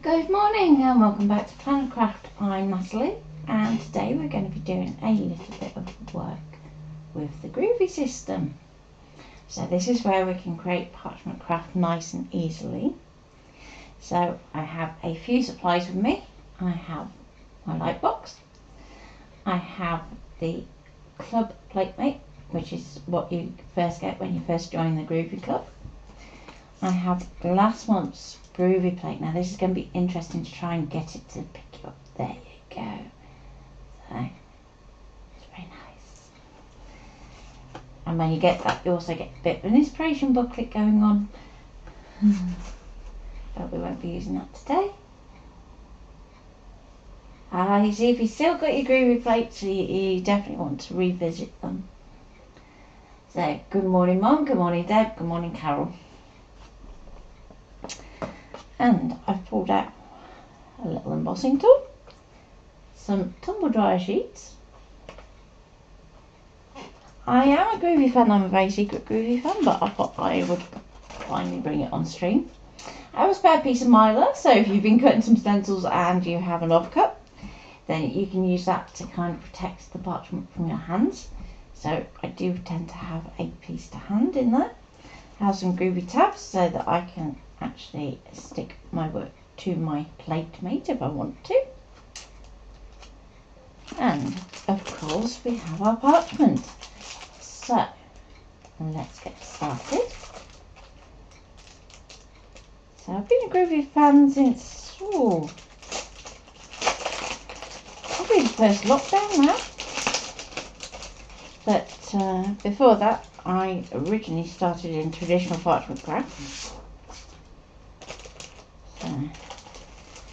Good morning and welcome back to Planet Craft. I'm Natalie and today we're going to be doing a little bit of work with the Groovi system. So this is where we can create parchment craft nice and easily. So I have a few supplies with me. I have my light box. I have the club plate mate, which is what you first get when you first join the Groovi club. I have last month's Groovi plate. Now this is going to be interesting to try and get it to pick you up. There you go. So it's very nice. And when you get that, you also get a bit of an inspiration booklet going on. But we won't be using that today. You see, if you've still got your Groovi plates, you definitely want to revisit them. So good morning Mum, good morning Deb, good morning Carol. And I've pulled out a little embossing tool, some tumble dryer sheets. I am a Groovi fan, I'm a very secret Groovi fan, but I thought I would finally bring it on stream. I have a spare piece of mylar, so if you've been cutting some stencils and you have an offcut, then you can use that to kind of protect the parchment from your hands. So I do tend to have a piece to hand in there. I have some Groovi tabs so that I can actually stick my work to my plate mate if I want to. And of course we have our parchment. So let's get started. So I've been a Groovi fan since probably the first lockdown now. But before that I originally started in traditional parchment craft.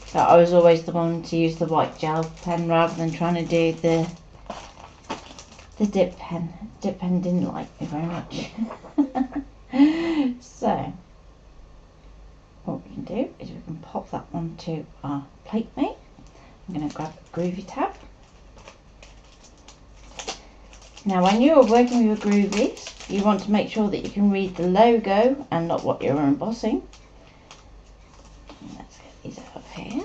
So I was always the one to use the white gel pen rather than trying to do the dip pen. Dip pen didn't like me very much. So what we can do is we can pop that onto our plate mate. I'm going to grab a Groovi tab. Now when you are working with your Groovies, you want to make sure that you can read the logo and not what you're embossing. Let's get these out of here.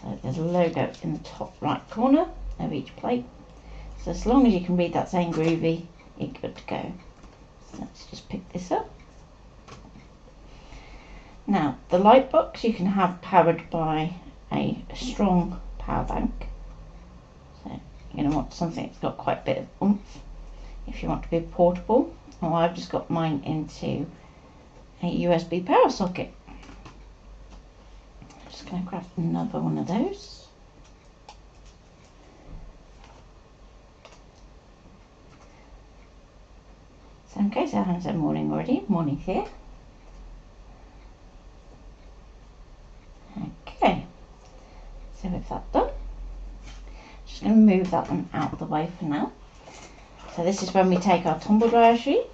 So there's a logo in the top right corner of each plate. So as long as you can read that saying Groovi, you're good to go. So let's just pick this up. Now the light box you can have powered by a strong power bank. So you're going to want something that's got quite a bit of oomph if you want to be portable. Well, I've just got mine into a USB power socket. I'm just going to grab another one of those. So in case I haven't said morning already, morning here. Okay, so with that done, just going to move that one out of the way for now. So this is when we take our tumble dryer sheet.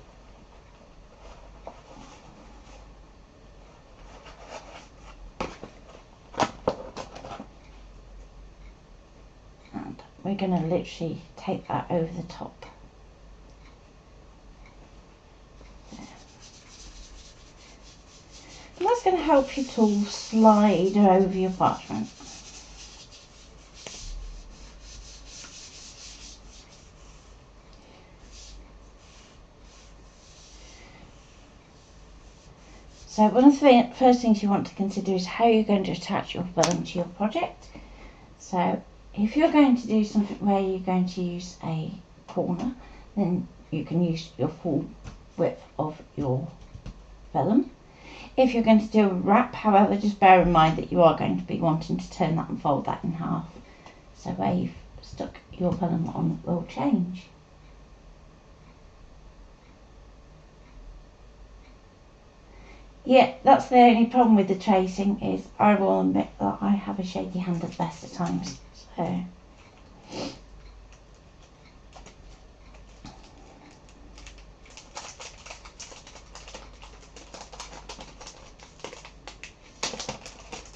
And we're going to literally take that over the top. There. And that's going to help your tool slide over your parchment. So one of the first things you want to consider is how you're going to attach your vellum to your project. So if you're going to do something where you're going to use a corner, then you can use your full width of your vellum. If you're going to do a wrap, however, just bear in mind that you are going to be wanting to turn that and fold that in half. So where you've stuck your vellum on will change. Yeah, that's the only problem with the tracing is I will admit that I have a shaky hand at best at times. So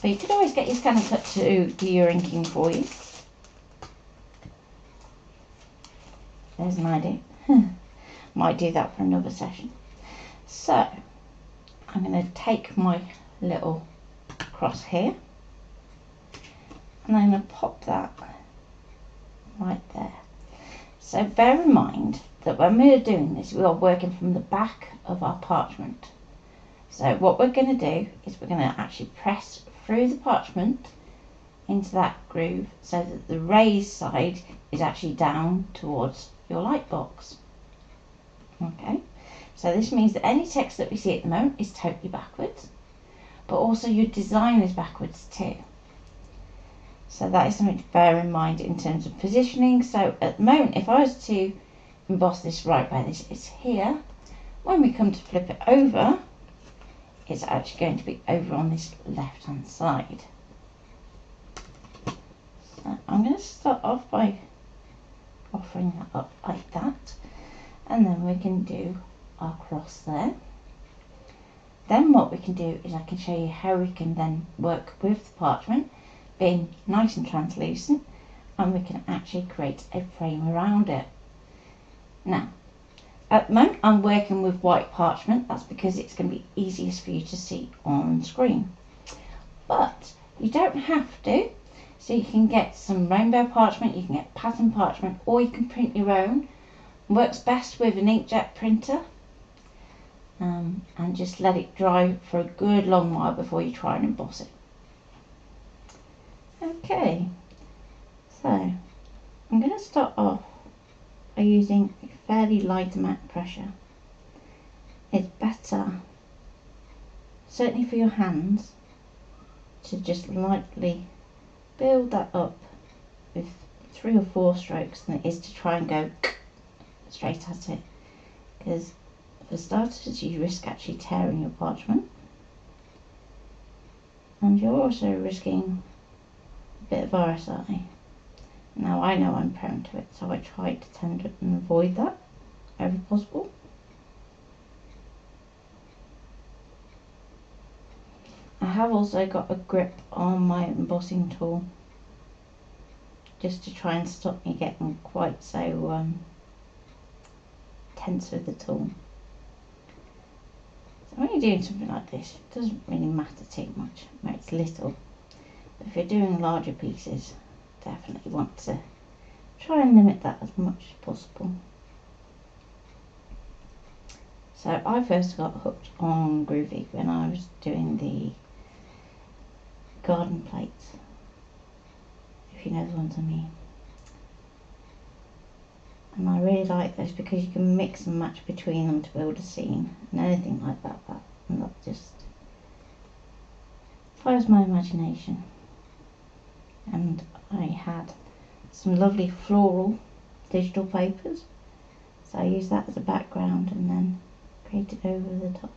but you could always get your scanner cut to do your inking for you. There's an idea. Might do that for another session. So I'm going to take my little cross here and I'm going to pop that right there. So bear in mind that when we're doing this, we are working from the back of our parchment. So what we're going to do is we're going to actually press through the parchment into that groove so that the raised side is actually down towards your light box. Okay, so this means that any text that we see at the moment is totally backwards, but also your design is backwards too. So that is something to bear in mind in terms of positioning. So at the moment, if I was to emboss this right where this is here, when we come to flip it over, it's actually going to be over on this left hand side. So I'm going to start off by offering that up like that, and then we can do our cross there. Then what we can do is I can show you how we can then work with the parchment being nice and translucent, and we can actually create a frame around it. Now at the moment I'm working with white parchment, that's because it's going to be easiest for you to see on screen, but you don't have to. So you can get some rainbow parchment, you can get pattern parchment, or you can print your own. It works best with an inkjet printer, and just let it dry for a good long while before you try and emboss it. Okay, so I'm going to start off by using a fairly light amount of pressure. It's better, certainly for your hands, to just lightly build that up with 3 or 4 strokes than it is to try and go straight at it, because for starters you risk actually tearing your parchment, and you're also risking a bit of RSI. Now I know I'm prone to it, so I try to tend and avoid that wherever possible. I have also got a grip on my embossing tool just to try and stop me getting quite so tense with the tool. So when you're doing something like this, it doesn't really matter too much where it's little, but if you're doing larger pieces, definitely want to try and limit that as much as possible. So I first got hooked on Groovi when I was doing the garden plates, if you know the ones I mean. And I really like those because you can mix and match between them to build a scene and anything like that, and that just fires my imagination. And I had some lovely floral digital papers, so I used that as a background and then created over the top.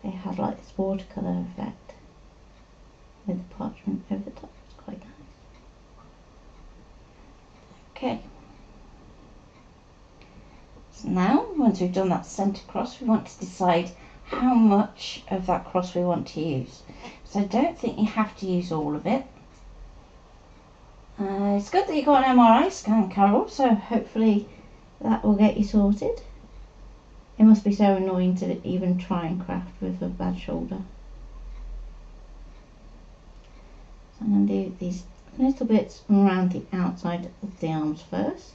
They had like this watercolour effect with the parchment over the top. It's quite nice. Okay, so now once we've done that centre cross, we want to decide how much of that cross we want to use. So I don't think you have to use all of it. It's good that you got an MRI scan, Carol, so hopefully that will get you sorted. It must be so annoying to even try and craft with a bad shoulder. So I'm going to do these little bits around the outside of the arms first.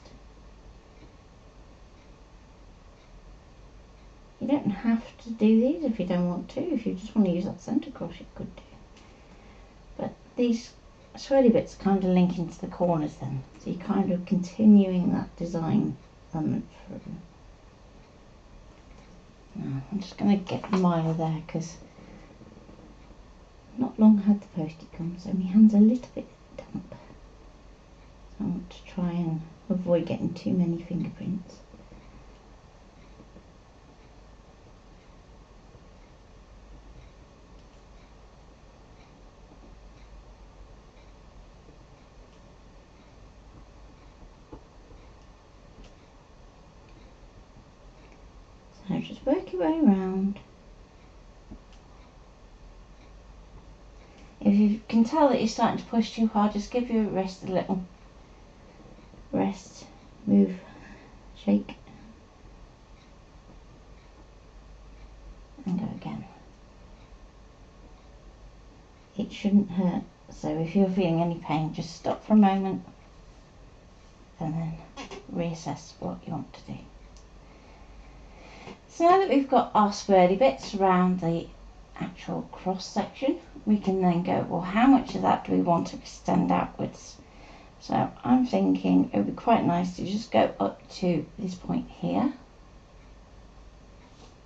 You don't have to do these if you don't want to. If you just want to use that centre cross, you could do. But these swirly bits kind of link into the corners then, so you're kind of continuing that design element through. Now I'm just going to get the miler there because I've not long had the postie come, so my hand's a little bit damp. So I want to try and avoid getting too many fingerprints. So just work your way around. If you can tell that you're starting to push too hard, just give your wrist a little rest, move, shake. it shouldn't hurt. So if you're feeling any pain, just stop for a moment and then reassess what you want to do. So now that we've got our swirly bits around the actual cross section, we can then go, well, how much of that do we want to extend outwards? So I'm thinking it would be quite nice to just go up to this point here,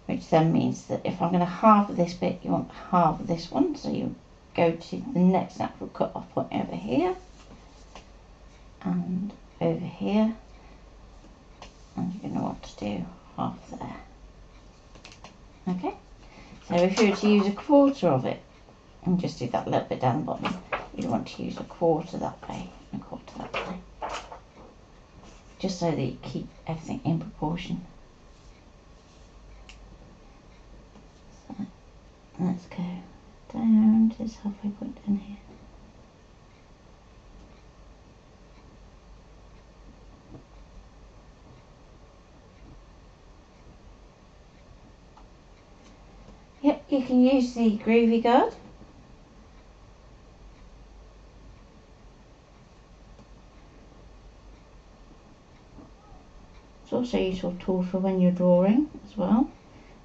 which then means that if I'm going to halve this bit, you want half of this one. So you go to the next natural cut off point over here and over here, and you're going to want to do half there. Okay, so if you were to use a quarter of it and just do that little bit down the bottom, you'd want to use a quarter that way and a quarter that way, just so that you keep everything in proportion. So let's go down to this halfway point down here. Yep, you can use the Groovi guard. It's also a useful tool for when you're drawing as well.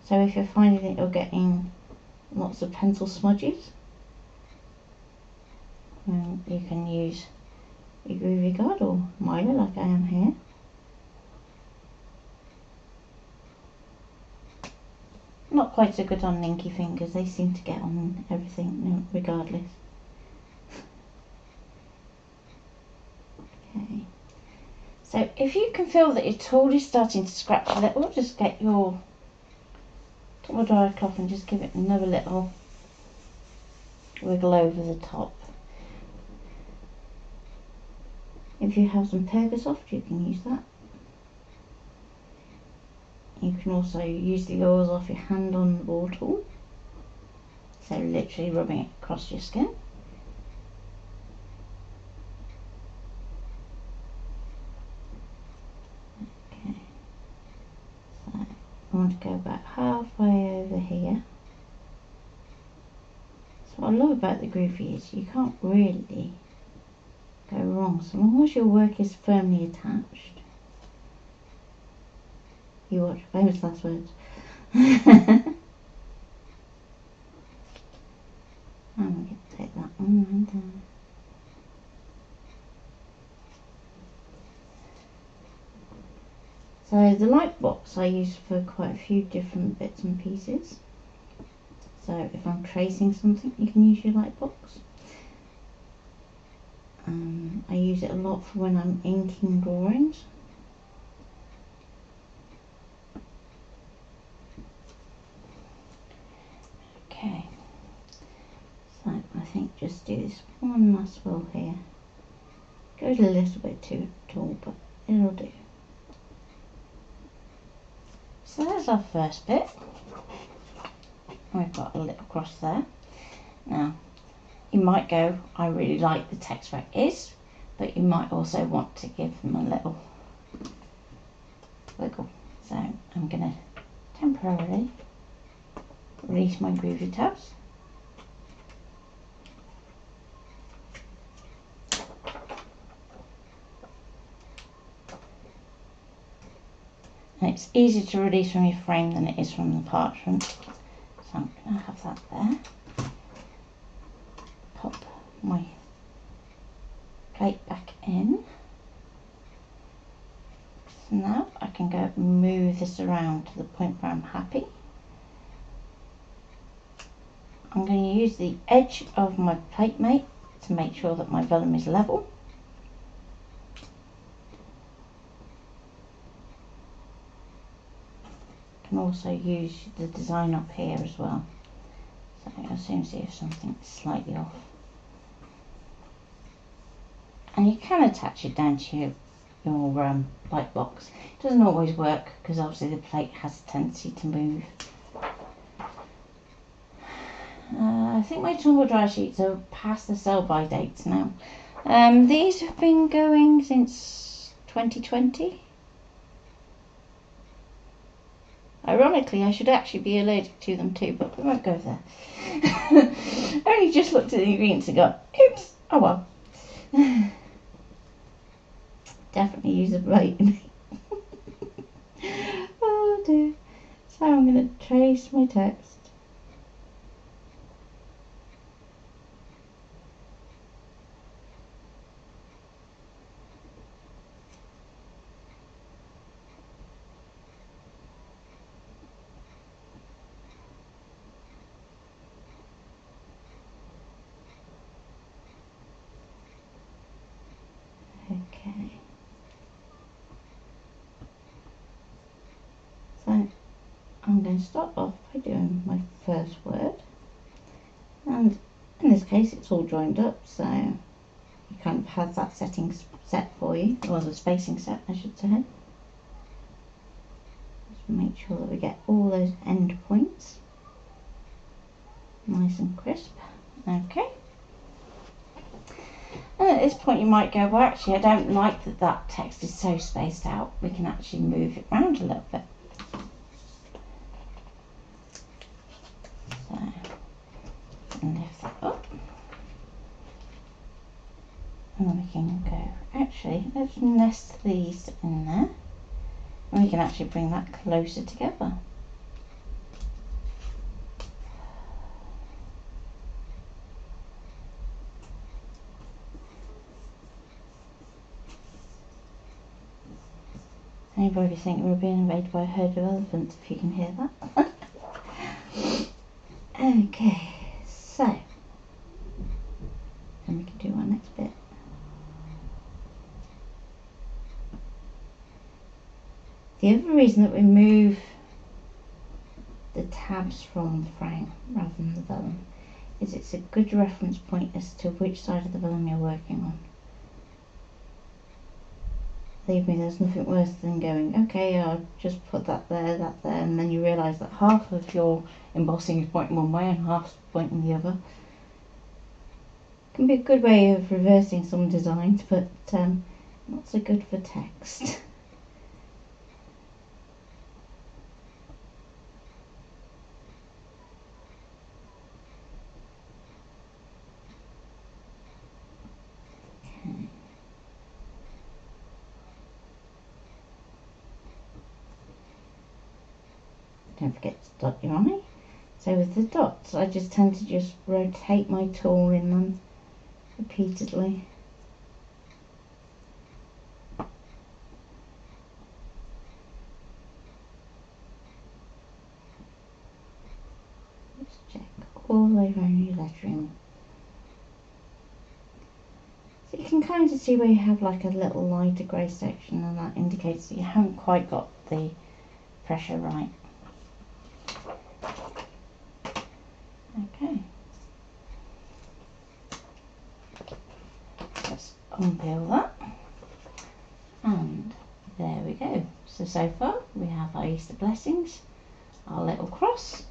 So if you're finding that you're getting lots of pencil smudges, you can use your Groovi guard or Milo like I am here. Not quite so good on inky fingers, they seem to get on everything regardless. Okay, so if you can feel that your tool is starting to scratch a little, just get your tumble dryer cloth and just give it another little wiggle over the top. If you have some Pergasoft, you can use that. You can also use the oils off your hand on the ball tool, so literally rubbing it across your skin. Okay, so I want to go about halfway over here. So what I love about the Groovi is you can't really go wrong so long as your work is firmly attached. You watch famous last words. I'm going to take that one and down. So the light box I use for quite a few different bits and pieces. So if I'm tracing something, you can use your light box. I use it a lot for when I'm inking drawings. Okay, so I think just do this one last swirl here. Goes a little bit too tall, but it'll do. So there's our first bit. We've got a little cross there. Now, you might go, I really like the text where it is, but you might also want to give them a little wiggle. So I'm going to temporarily release my Groovi tabs. And it's easier to release from your frame than it is from the parchment. So I'm going to have that there. Pop my plate back in. So now I can go move this around to the point where I'm happy. I'm going to use the edge of my plate mate to make sure that my vellum is level. I can also use the design up here as well. So I'll soon see if something's slightly off. And you can attach it down to your light box. It doesn't always work because obviously the plate has a tendency to move. I think my tumble dry sheets are past the sell by dates now. These have been going since 2020. I Ironically, I should actually be allergic to them too, but we won't go there. I only just looked at the ingredients and got, oops, oh well. Definitely use a right. Oh dear. So I'm going to trace my text. Okay. So I'm going to start off by doing my first word, and in this case it's all joined up, so you kind of have that settings set for you, or the spacing set I should say. Just make sure that we get all those end points nice and crisp. Okay. And at this point you might go, well actually I don't like that that text is so spaced out. We can actually move it around a little bit. So lift that up. And then we can go, actually let's nest these in there. And we can actually bring that closer together. And you're probably thinking we're being invaded by a herd of elephants, if you can hear that. Okay, so then we can do our next bit. The other reason that we move the tabs from the frame rather than the vellum is it's a good reference point as to which side of the vellum you're working on. Believe me, there's nothing worse than going, okay, I'll just put that there, and then you realise that half of your embossing is pointing one way and half's pointing the other. It can be a good way of reversing some designs, but not so good for text. Don't forget to dot your eye. So with the dots, I just tend to just rotate my tool in them repeatedly. Let's check all the way around your lettering. So you can kind of see where you have like a little lighter grey section, and that indicates that you haven't quite got the pressure right. Okay. Let's unpeel that. And there we go. So far we have our Easter blessings, our little cross,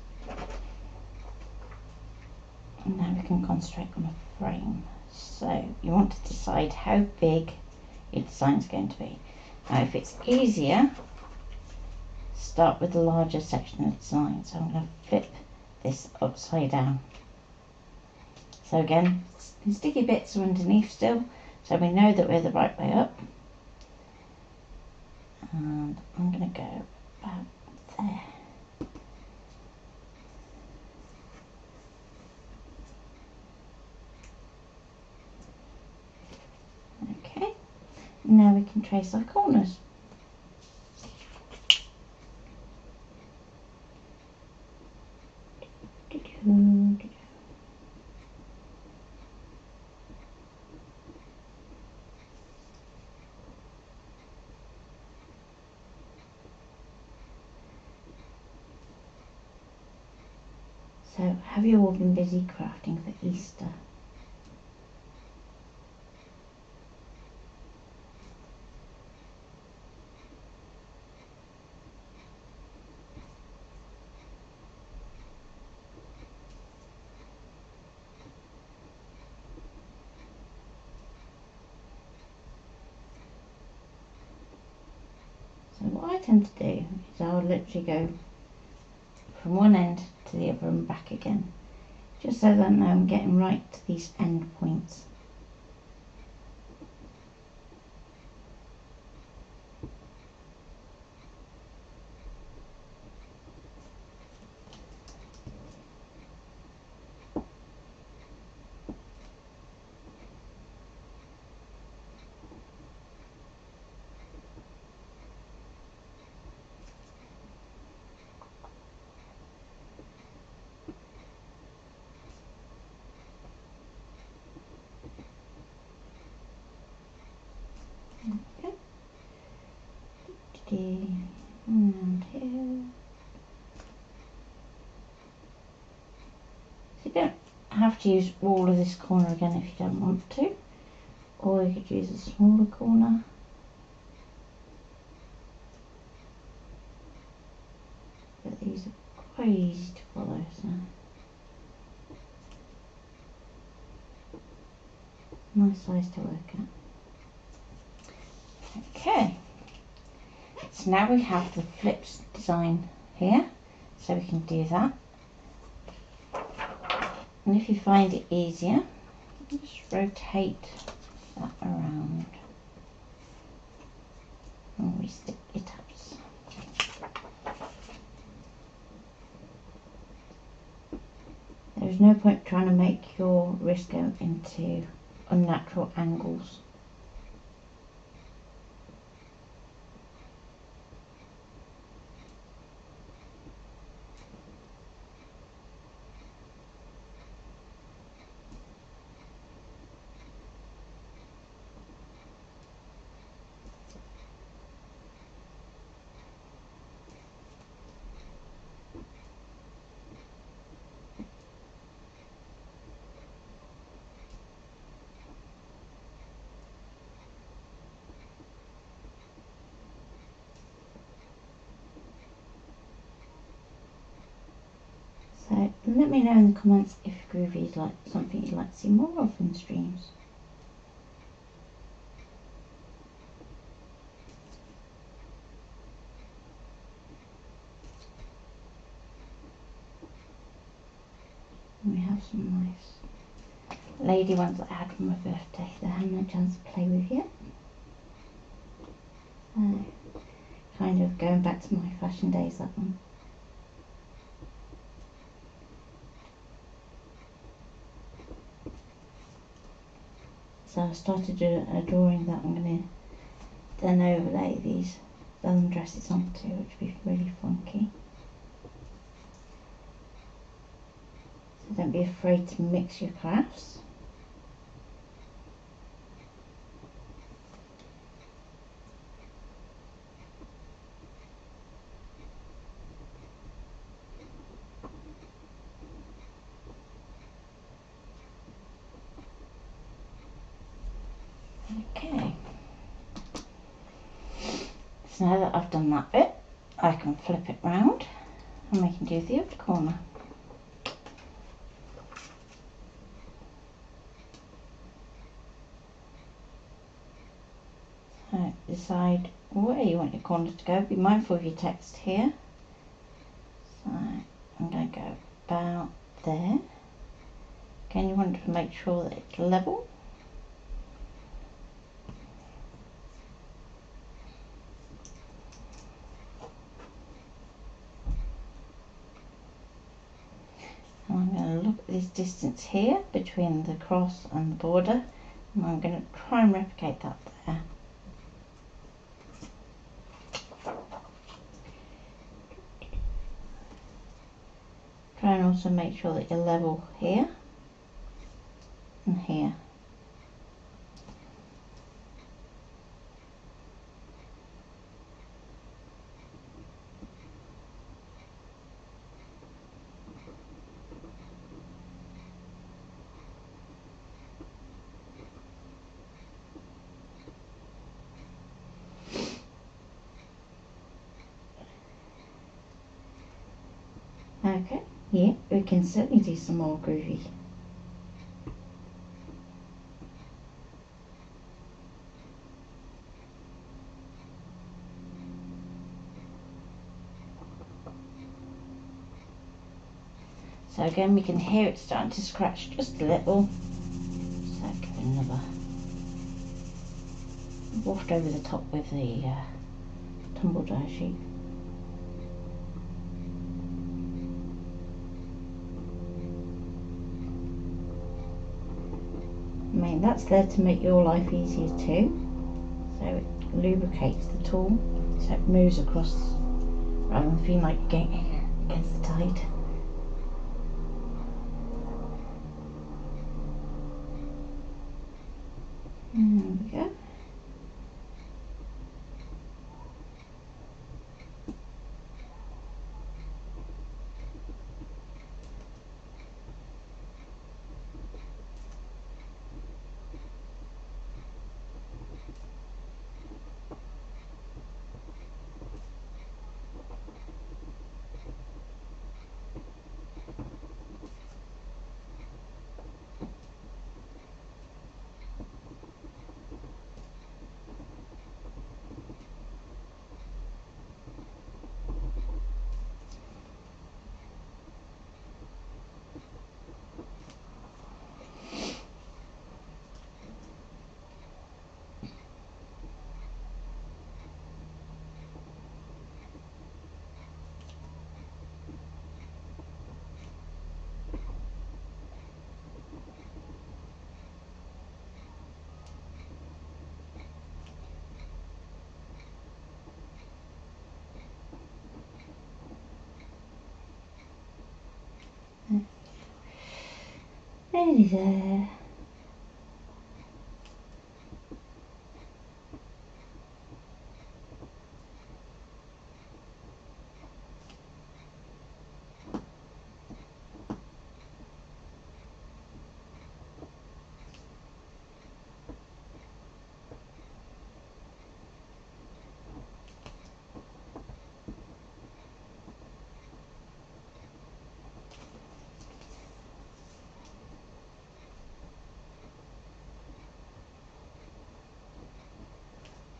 and now we can concentrate on a frame. So you want to decide how big your design is going to be. Now if it's easier, start with the larger section of the design. So I'm going to flip this upside down. So again, the sticky bits are underneath still, so we know that we're the right way up. And I'm going to go about there. Okay, now we can trace our corners. So, have you all been busy crafting for Easter? So what I tend to do is I'll literally go from one end to the other and back again, just so that I'm getting right to these end points. Okay. And here. So you don't have to use all of this corner again if you don't want to, or you could use a smaller corner. But these are quite easy to follow, so nice size to work at. Okay, so now we have the flips design here, so we can do that. And if you find it easier, just rotate that around and we stick your tabs. There's no point trying to make your wrist go into unnatural angles. So let me know in the comments if Groovi is like something you'd like to see more of in streams. And we have some nice lady ones that I had for my birthday that I haven't had a chance to play with yet. So kind of going back to my fashion days, that one. So I started a drawing that I'm going to then overlay these denim dresses onto, which would be really funky. So don't be afraid to mix your crafts. Okay, so now that I've done that bit, I can flip it round and we can do the other corner. So decide where you want your corner to go, be mindful of your text here. So I'm going to go about there. Again, you want to make sure that it's level. And I'm going to look at this distance here between the cross and the border, and I'm going to try and replicate that there. Try and also make sure that you're level here and here. Okay, yeah, we can certainly do some more Groovi. So again, we can hear it starting to scratch just a little. So give it another waft over the top with the tumble dryer sheet. I mean, that's there to make your life easier too. So it lubricates the tool, so it moves across rather than feeling like you're getting against the tide. There we go. Nearly there.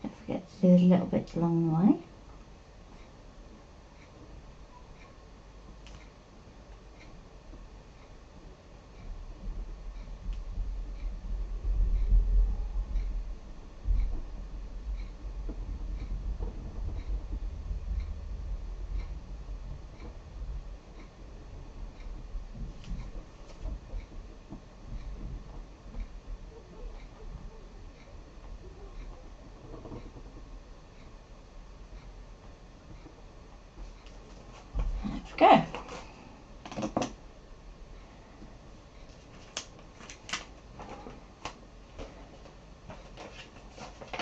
Don't forget to do a little bit along the way. There we go.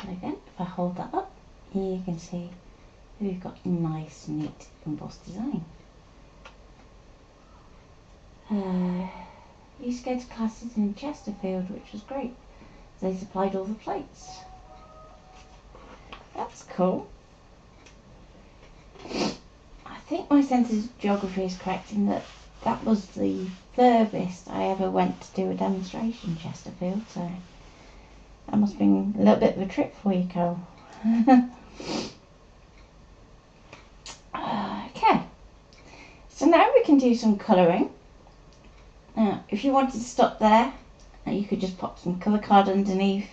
And again, if I hold that up, you can see we've got a nice, neat embossed design. Used to go to classes in Chesterfield, which was great. They supplied all the plates. That's cool. I think my sense of geography is correct in that that was the furthest I ever went to do a demonstration in Chesterfield, so that must have been a little bit of a trip for you, Carol. Okay, so now we can do some colouring. Now, if you wanted to stop there, you could just pop some colour card underneath.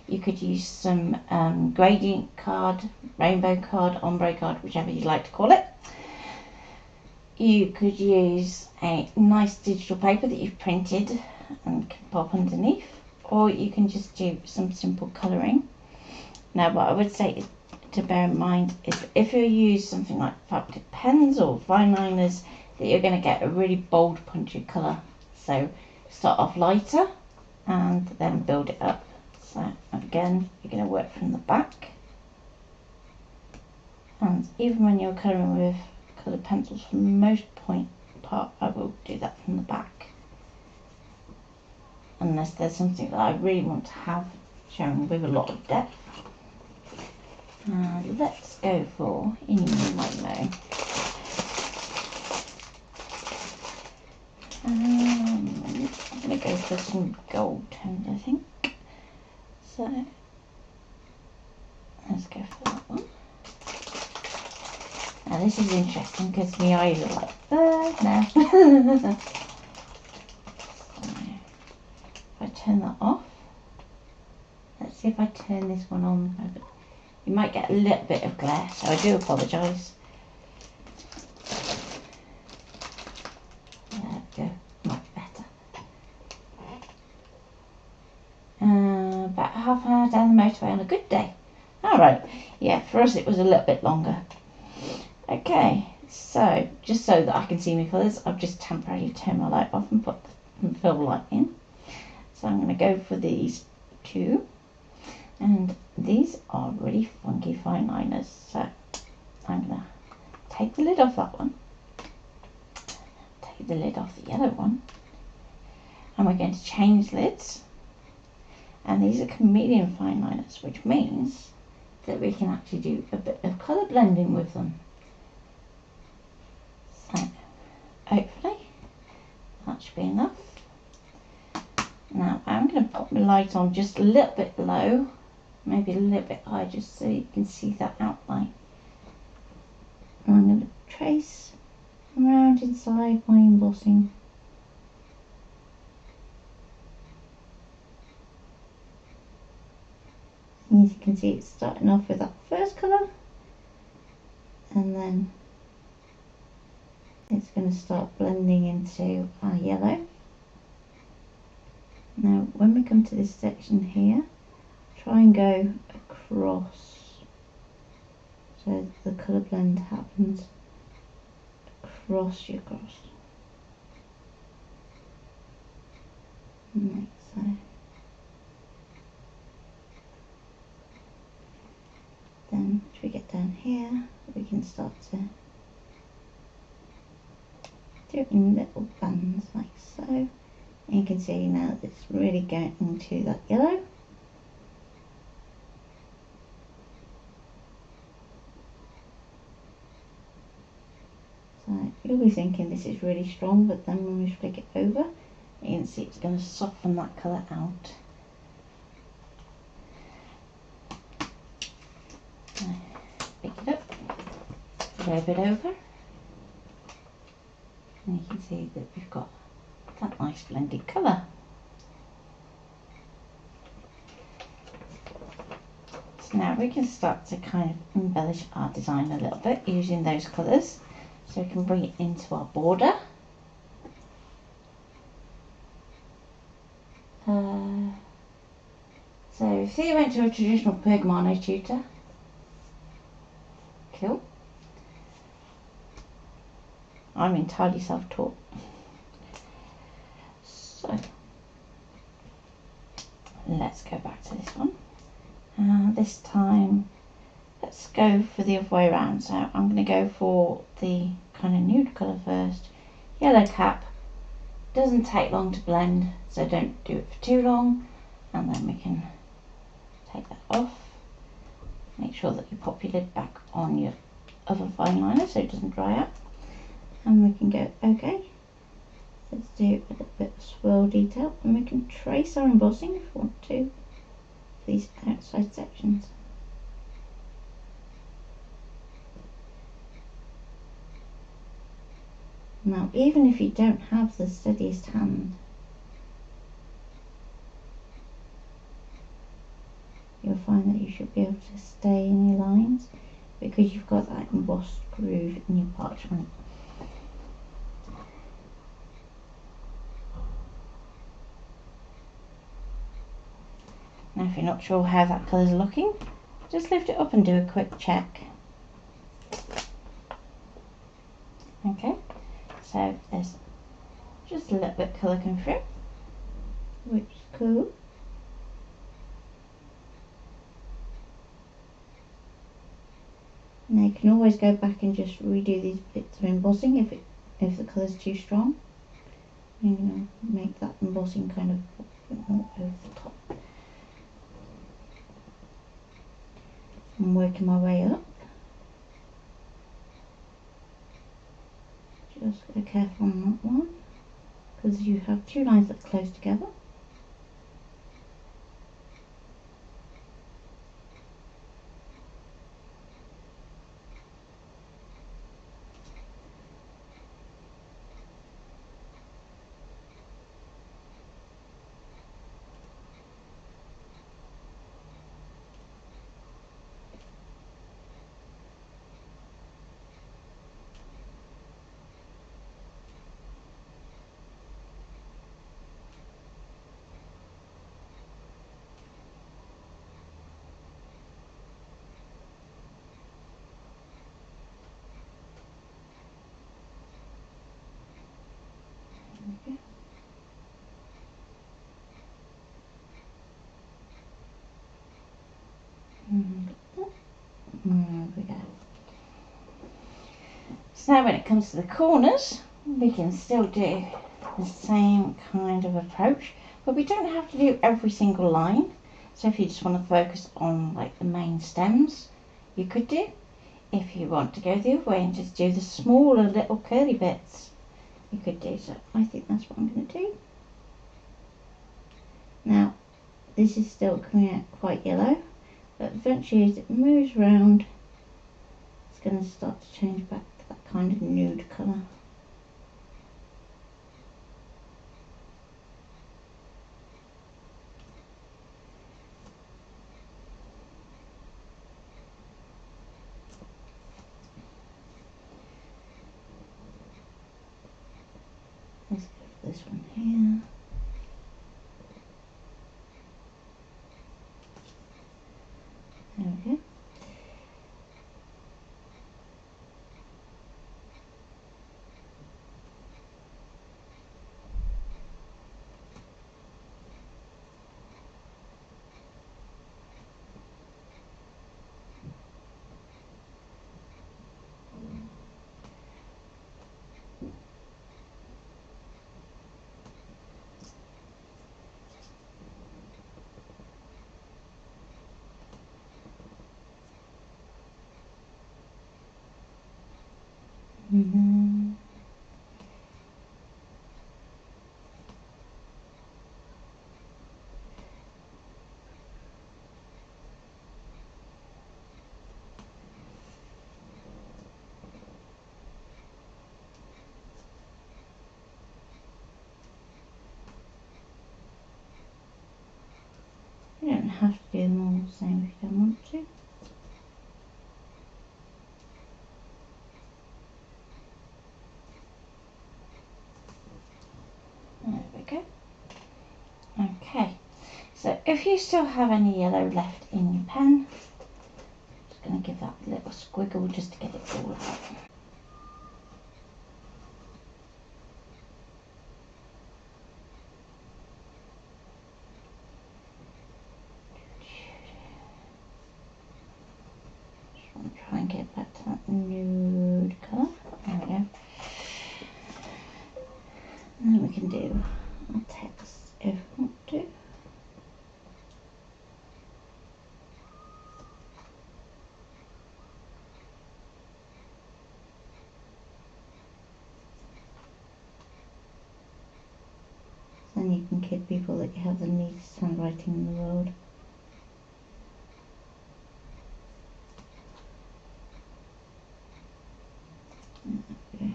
You could use some gradient card, rainbow card, ombre card, whichever you'd like to call it. You could use a nice digital paper that you've printed and can pop underneath, or you can just do some simple colouring. Now, what I would say to bear in mind is if you use something like felt tip pens or fine liners, that you're going to get a really bold, punchy colour. So start off lighter and then build it up. So again, you're going to work from the back, and even when you're colouring with coloured pencils, for the most part I will do that from the back, unless there's something that I really want to have showing with a lot of depth. Let's go for Inumino. I'm going to go for some gold tones, I think. So let's go for that one. Now this is interesting because my eyes are like, no. turn that off. Let's see if I turn this one on. You might get a little bit of glare, so I do apologise. There we go, much better. About half an hour down the motorway on a good day. Alright, yeah, for us it was a little bit longer. Okay, so just so that I can see my colours, I've just temporarily turned my light off and put the fill light in. So I'm going to go for these two, and these are really funky fine liners. So I'm going to take the lid off that one, take the lid off the yellow one, and we're going to change lids. And these are Chameleon fine liners, which means that we can actually do a bit of colour blending with them. So hopefully that should be enough. Now I'm going to pop my light on just a little bit low, maybe a little bit high, just so you can see that outline. And I'm going to trace around inside my embossing. And as you can see, it's starting off with that first colour, and then it's going to start blending into our yellow. Now when we come to this section here, try and go across so the colour blend happens across your cross. Like so. Then as we get down here, we can start to do it in little bands like so. And you can see now that it's really going into that yellow. So you'll be thinking this is really strong, but then when we flick it over, you can see it's going to soften that colour out. Pick it up, rub it over, and you can see that we've got that nice blended colour. So now we can start to kind of embellish our design a little bit using those colours, so we can bring it into our border. So if you went to a traditional Pergamano tutor, cool. I'm entirely self-taught. So let's go back to this one. This time let's go for the other way around. So I'm going to go for the kind of nude colour first. Yellow cap. Doesn't take long to blend, so don't do it for too long. And then we can take that off. Make sure that you pop your lid back on your other fine liner so it doesn't dry out. And we can go, okay, let's do a little bit of swirl detail, and we can trace our embossing if we want to, these outside sections. Now even if you don't have the steadiest hand, you'll find that you should be able to stay in your lines because you've got that embossed groove in your parchment. Now if you're not sure how that colour's looking, just lift it up and do a quick check. Okay, so there's just a little bit of colour coming through, which is cool. Now you can always go back and just redo these bits of embossing if the colour's too strong. You're going to make that embossing kind of a bit more over the top. I'm working my way up. Just be careful on that one, because you have two lines that are close together. we go. So now when it comes to the corners, we can still do the same kind of approach, but we don't have to do every single line. So if you just want to focus on like the main stems, you could do. If you want to go the other way and just do the smaller little curly bits, you could do. So I think that's what I'm going to do. Now this is still coming out quite yellow, but eventually as it moves around, it's going to start to change back to that kind of nude colour. Let's go for this one here. There we go. Mm-hmm. You don't have to do them all the same if you don't want to. There we go. Okay, so if you still have any yellow left in your pen, I'm just going to give that a little squiggle just to get it all out. Just want to try and get back to that nude colour. There we go. And then we can do our text if we want to. Then you can kid people that you have the neatest handwriting in the world. Okay.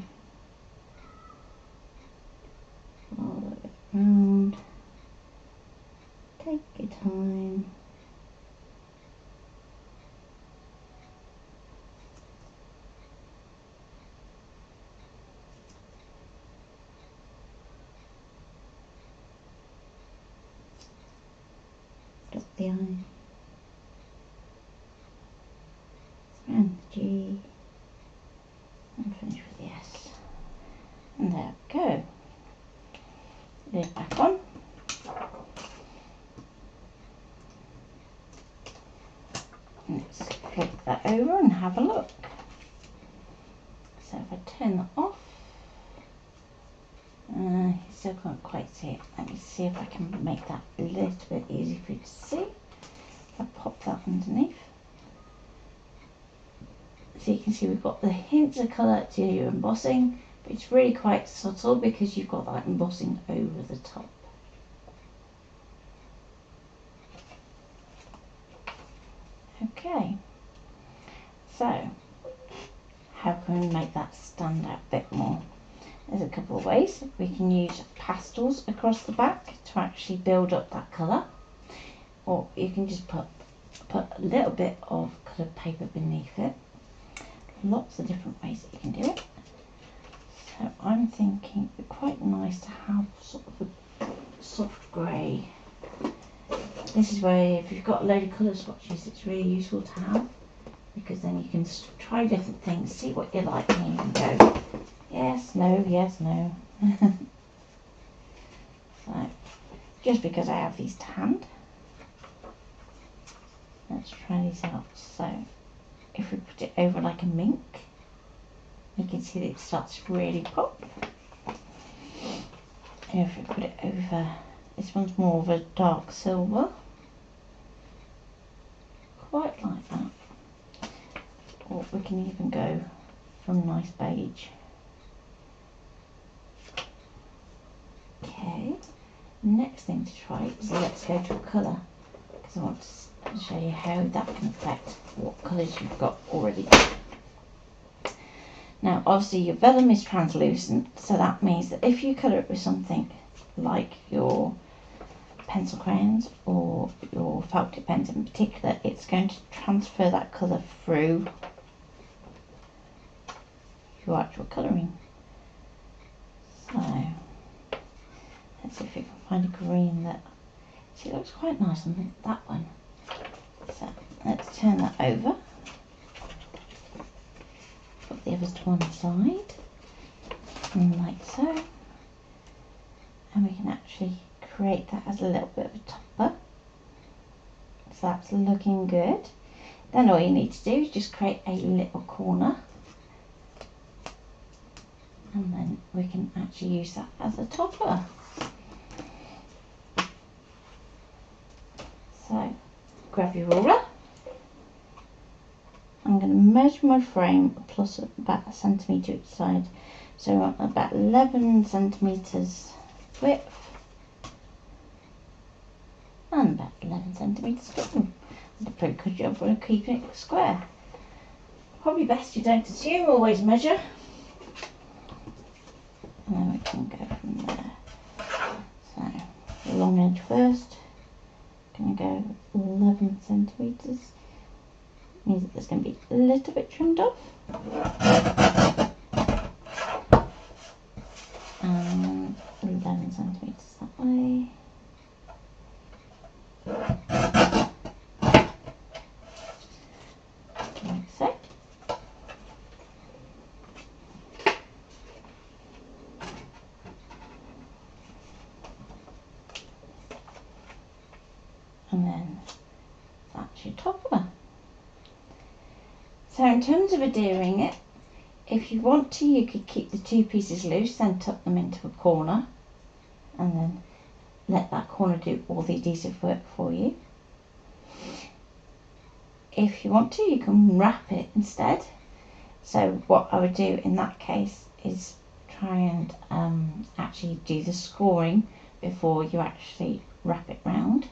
Follow it around. Take your time. Dot the I. And the G. And finish with the S. And there we go. Lid back on. Let's flip that over and have a look. So if I turn that off, you still can't quite see it. Let me see if I can make that a little bit easy for you to see. I'll pop that underneath. So you can see we've got the hints of colour to your embossing, but it's really quite subtle because you've got that embossing over the top. Okay, so how can we make that stand out a bit more? There's a couple of ways. We can use pastels across the back to actually build up that colour, or you can just put a little bit of coloured paper beneath it. Lots of different ways that you can do it. So I'm thinking it'd be quite nice to have sort of a soft grey. This is where if you've got a load of colour swatches, it's really useful to have, because then you can try different things, see what you like, and you can go yes, no, yes, no. So just because I have these to hand, let's try these out. So if we put it over like a mink, you can see that it starts to really pop. And if we put it over, this one's more of a dark silver, quite like that. Or we can even go from nice beige. Okay, next thing to try is let's go to a colour, because I want to show you how that can affect what colours you've got already. Now obviously your vellum is translucent, so that means that if you colour it with something like your pencil crayons or your felt tip pens in particular, it's going to transfer that colour through your actual colouring. So let's see if we can find a green that, see, it looks quite nice on that one. So let's turn that over, put the others to one side, and like so, and we can actually create that as a little bit of a topper. So that's looking good. Then all you need to do is just create a little corner, and then we can actually use that as a topper. So grab your ruler. I'm going to measure my frame plus about 1 centimetre each side. So I want about 11 centimetres width and about 11 centimetres long. I did a pretty good job of keeping it square. Probably best you don't assume, always measure. And then we can go from there. So the long edge first. Going to go 11 centimetres. Means that there's going to be a little bit trimmed off. And 11 centimetres that way. Like so. And then that's your topper. So in terms of adhering it, if you want to, you could keep the two pieces loose, then tuck them into a corner, and then let that corner do all the adhesive work for you. If you want to, you can wrap it instead. So what I would do in that case is try and actually do the scoring before you actually wrap it round,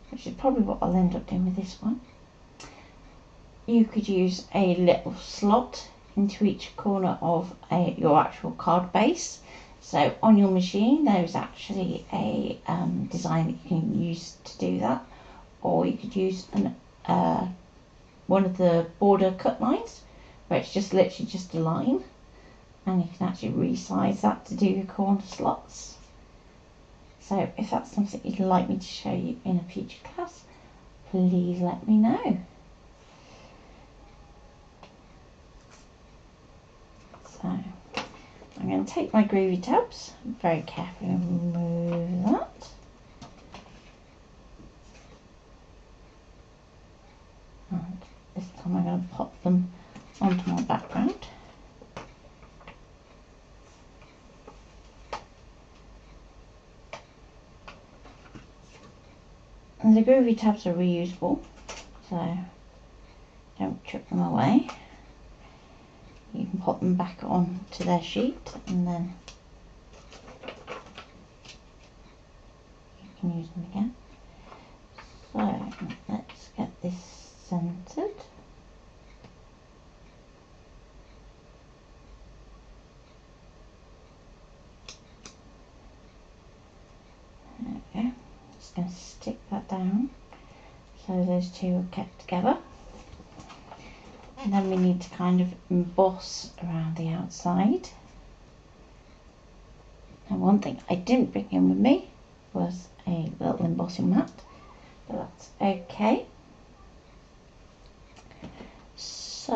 which is probably what I'll end up doing with this one. You could use a little slot into each corner of your actual card base. So on your machine there is actually a design that you can use to do that, or you could use one of the border cut lines where it's just literally just a line, and you can actually resize that to do your corner slots. So if that's something you'd like me to show you in a future class, please let me know. So I'm going to take my Groovi tabs and very carefully remove that. And this time I'm going to pop them onto my background. And the Groovi tabs are reusable, so don't chuck them away. You can pop them back on to their sheet, and then you can use them again. So let's get this centered. There we go. Just going to stick that down so those two are kept together. And then we need to kind of emboss around the outside. And one thing I didn't bring in with me was a little embossing mat, but that's okay. So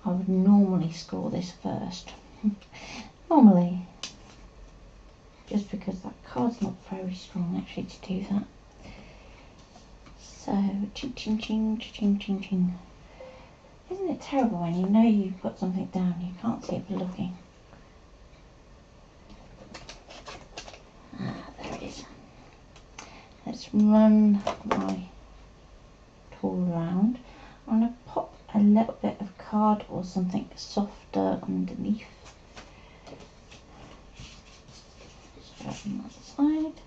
I would normally score this first. Normally, just because that card's not very strong actually to do that. So, ching, ching, ching, ching, ching, ching. Isn't it terrible when you know you've put something down, you can't see it for looking? Ah, there it is. Let's run my tool around. I'm going to pop a little bit of card or something softer underneath. Straight on that side.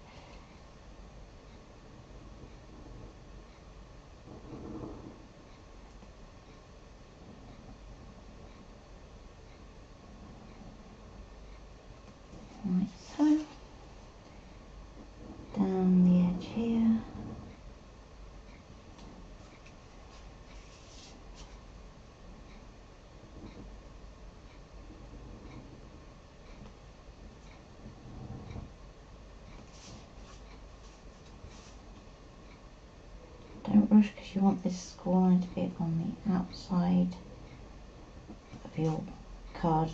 Like so. Down the edge here. Don't rush because you want this score line to be on the outside of your card,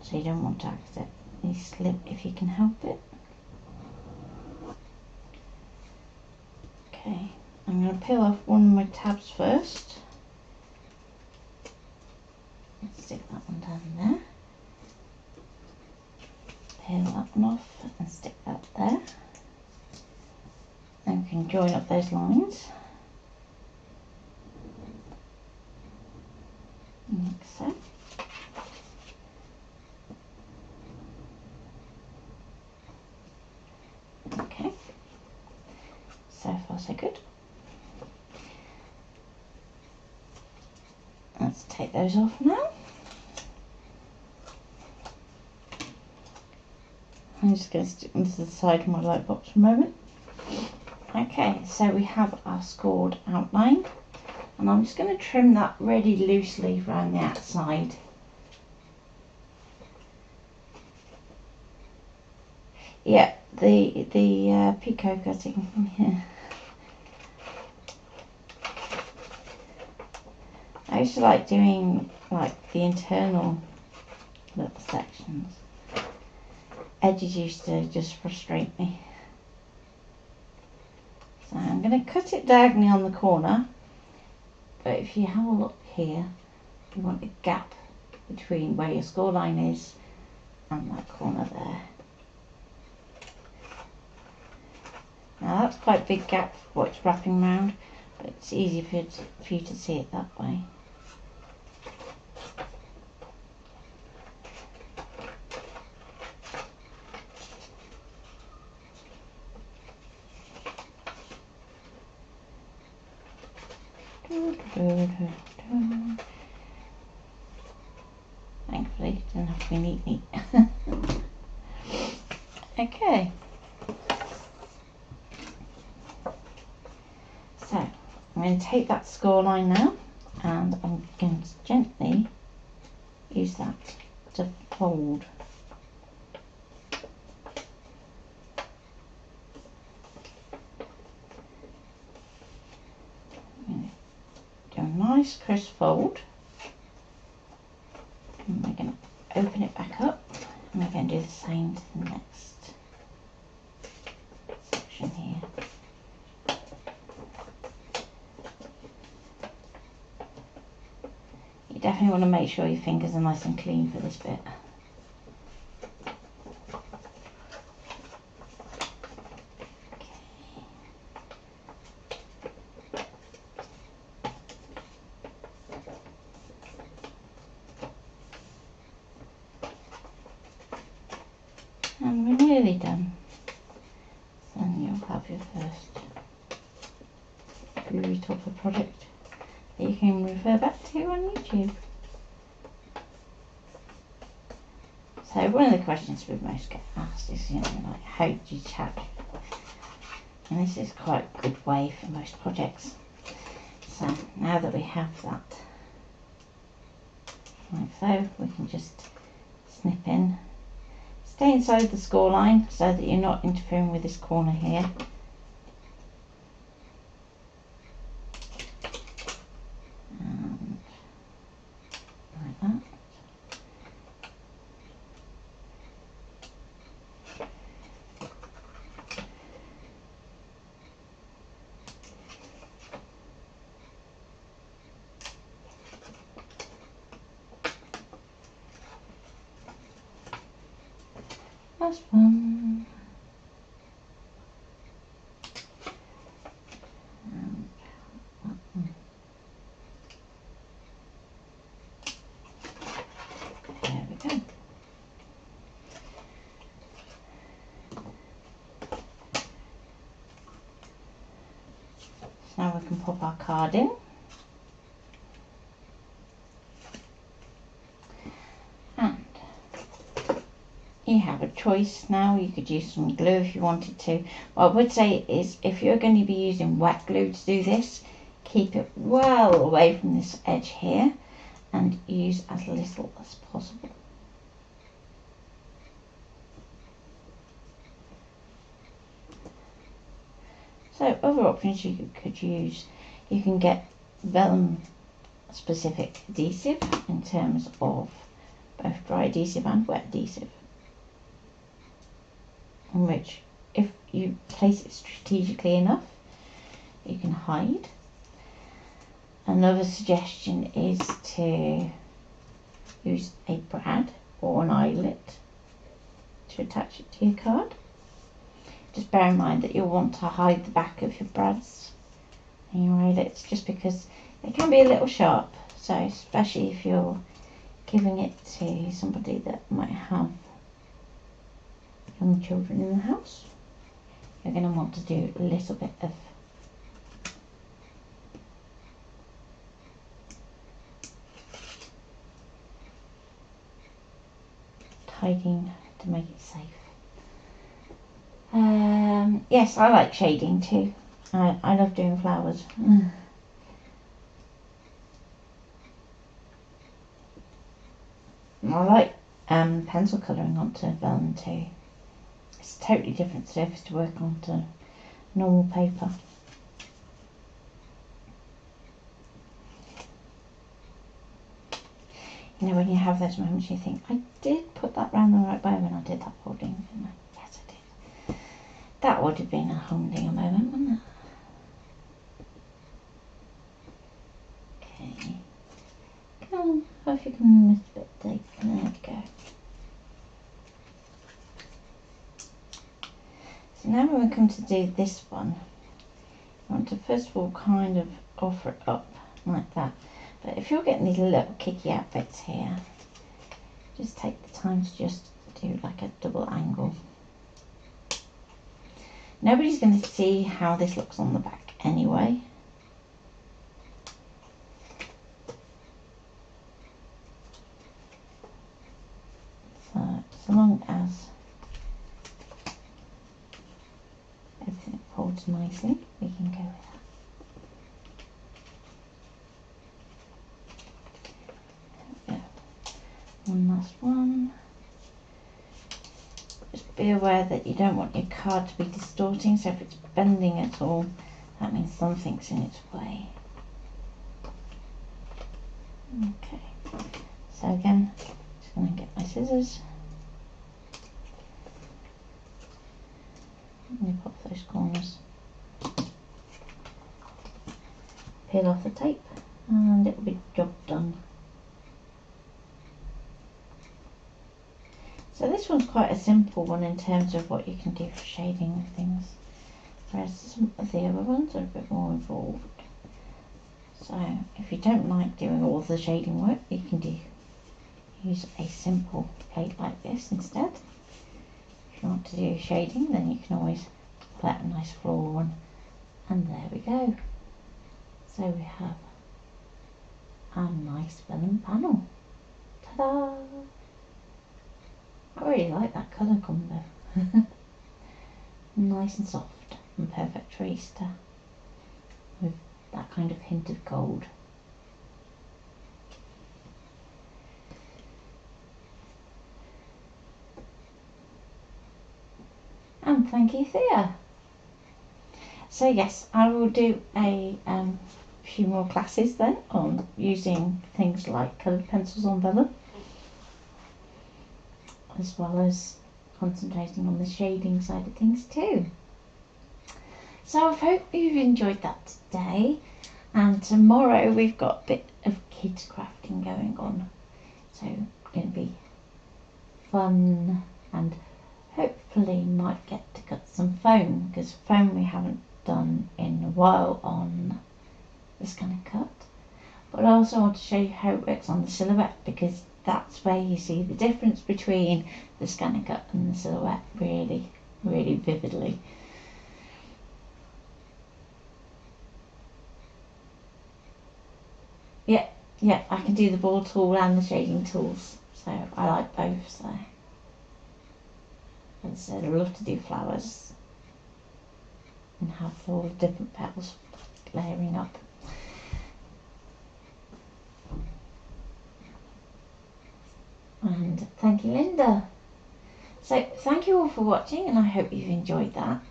so you don't want to accidentally slip if you can help it. Okay, I'm going to peel off one of my tabs first. Let's stick that one down there. Peel that one off and stick that there. Then we can join up those lines. Like so. Okay, so far so good. Let's take those off now. I'm just going to stick them to the side of my light box for a moment. Okay, so we have our scored outline, and I'm just going to trim that really loosely around the outside. Yeah, the picot cutting from here. I used to like doing like the internal little sections. Edges used to just frustrate me. So I'm going to cut it diagonally on the corner, but if you have a look here, you want a gap between where your score line is and that corner there. Now that's quite a big gap for what it's wrapping around, but it's easy for you to see it that way. Thankfully, it doesn't have to be neat. Okay. So, I'm going to take that score line now, and I'm going to gently use that to fold. Do a nice crisp fold, and we're going to open it back up, and we're going to do the same to the next section here. You definitely want to make sure your fingers are nice and clean for this bit. And we're nearly done. Then you'll have your first Groovi topper project that you can refer back to on YouTube. So one of the questions we most get asked is, like, how do you tap? And this is quite a good way for most projects. So now that we have that, like so, we can just snip in. Stay inside the score line so that you're not interfering with this corner here. And like that. Last one. And that one. There we go. So now we can pop our card in. And you have a choice now. You could use some glue if you wanted to. What I would say is, if you're going to be using wet glue to do this, keep it well away from this edge here and use as little as possible. So other options you could use, you can get vellum specific adhesive in terms of both dry adhesive and wet adhesive, in which if you place it strategically enough you can hide. Another suggestion is to use a brad or an eyelet to attach it to your card. Just bear in mind that you'll want to hide the back of your brads and your eyelets, just because they can be a little sharp. So especially if you're giving it to somebody that might have young children in the house, you're going to want to do a little bit of tidying to make it safe. Yes, I like shading too. I love doing flowers. I like pencil colouring onto vellum too. It's a totally different surface to work onto normal paper. You know, when you have those moments you think, I did put that round the right way when I did that folding, didn't I? Yes, I did. That would have been a humdinger moment, wouldn't it? Okay. Come on, hope you can miss a bit of tape. There we go. So now when we come to do this one, you want to first of all kind of offer it up like that. But if you're getting these little kicky outfits here, just take the time to just do like a double angle. Nobody's going to see how this looks on the back anyway. So long as everything folds nicely, we can go with that. One last one. Just be aware that you don't want your card to be distorting, so if it's bending at all, that means something's in its way. Okay, so again, just going to get my scissors and pop those corners, peel off the tape, and it'll be job done. So this one's quite a simple one in terms of what you can do for shading and things, whereas some of the other ones are a bit more involved. So if you don't like doing all the shading work, you can use a simple plate like this instead. If you want to do shading, then you can always put a nice floral one, and there we go. So we have a nice vellum panel. Ta-da! I really like that colour combo. Nice and soft and perfect for Easter, with that kind of hint of gold. And thank you, Thea. So yes, I will do a few more classes then on using things like coloured pencils on vellum, as well as concentrating on the shading side of things too. So I hope you've enjoyed that today, and tomorrow we've got a bit of kids crafting going on, so it's going to be fun and hopefully might get to cut some foam, because foam we haven't done in a while on this kind of cut. But I also want to show you how it works on the silhouette, because that's where you see the difference between the scanner cut and the silhouette really, really vividly. Yeah, I can do the ball tool and the shading tools, so I like both. So as I said, I love to do flowers and have all the different petals layering up. And thank you, Linda. So thank you all for watching, and I hope you've enjoyed that.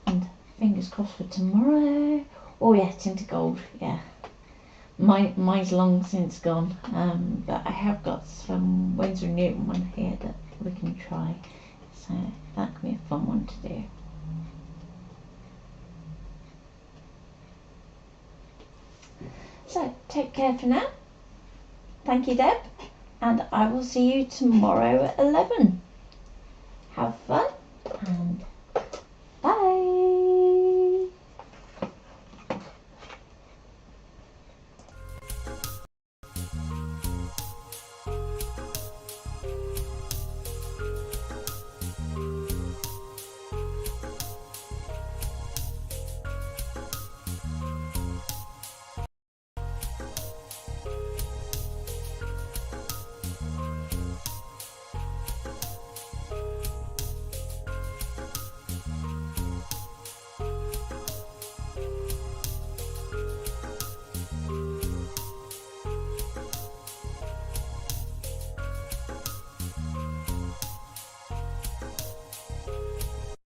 And fingers crossed for tomorrow. Oh yeah, tinted gold, yeah. Mine's long since gone, but I have got some Winsor & Newton one here that we can try, so that could be a fun one to do. So take care for now. Thank you, Deb, and I will see you tomorrow at 11. Have fun.